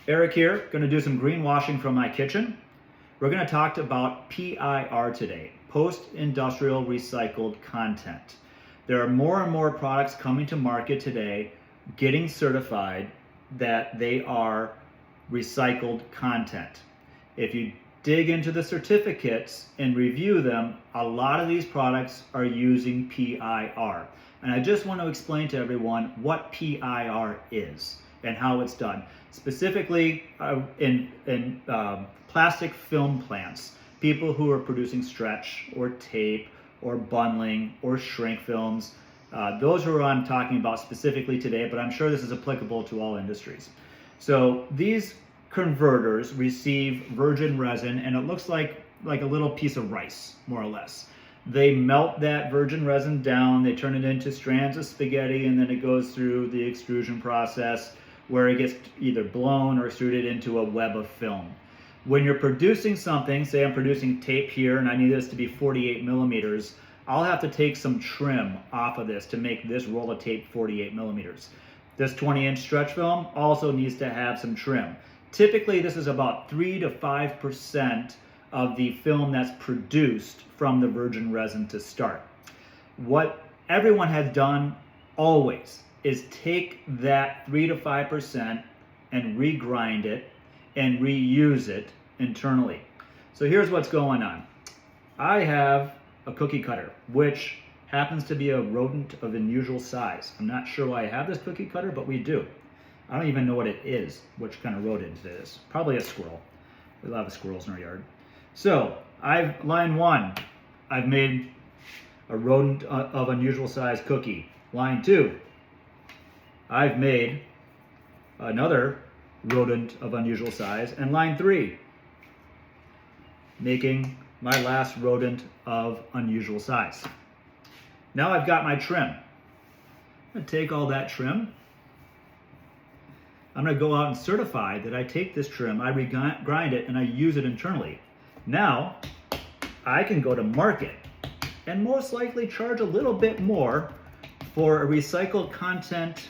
Eric here, going to do some greenwashing from my kitchen. We're going to talk about PIR today, post-industrial recycled content. There are more and more products coming to market today getting certified that they are recycled content. If you dig into the certificates and review them, a lot of these products are using PIR. And I just want to explain to everyone what PIR is and how it's done. Specifically in plastic film plants, people who are producing stretch or tape or bundling or shrink films, those are what I'm talking about specifically today, but I'm sure this is applicable to all industries. So these converters receive virgin resin, and it looks like a little piece of rice, more or less. They melt that virgin resin down, they turn it into strands of spaghetti, and then it goes through the extrusion process where it gets either blown or extruded into a web of film. When you're producing something, say I'm producing tape here and I need this to be 48 millimeters, I'll have to take some trim off of this to make this roll of tape 48 millimeters. This 20-inch stretch film also needs to have some trim. Typically, this is about 3 to 5% of the film that's produced from the virgin resin to start. What everyone has done always is take that 3 to 5% and regrind it and reuse it internally. So here's what's going on. I have a cookie cutter, which happens to be a rodent of unusual size. I'm not sure why I have this cookie cutter, but we do. I don't even know what it is, which kind of rodent it is. Probably a squirrel. We have a lot of squirrels in our yard. So line 1, I've made a rodent of unusual size cookie. Line 2, I've made another rodent of unusual size. And line 3, making my last rodent of unusual size. Now I've got my trim. I'm going to take all that trim. I'm going to go out and certify that I take this trim, I regrind it, and I use it internally. Now, I can go to market and most likely charge a little bit more for a recycled content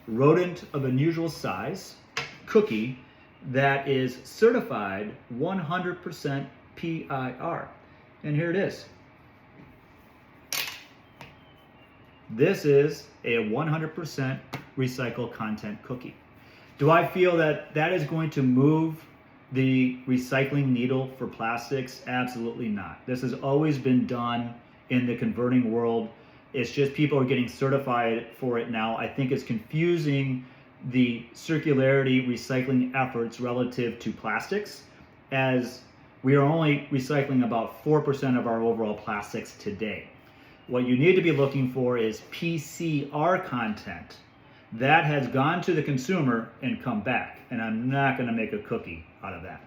rodent of unusual size cookie that is certified 100% PIR. And here it is. This is a 100% recycled content cookie. Do I feel that that is going to move the recycling needle for plastics? Absolutely not. This has always been done in the converting world. It's just people are getting certified for it now. I think it's confusing the circularity recycling efforts relative to plastics, as we are only recycling about 4% of our overall plastics today. What you need to be looking for is PCR content that has gone to the consumer and come back. And I'm not going to make a cookie out of that.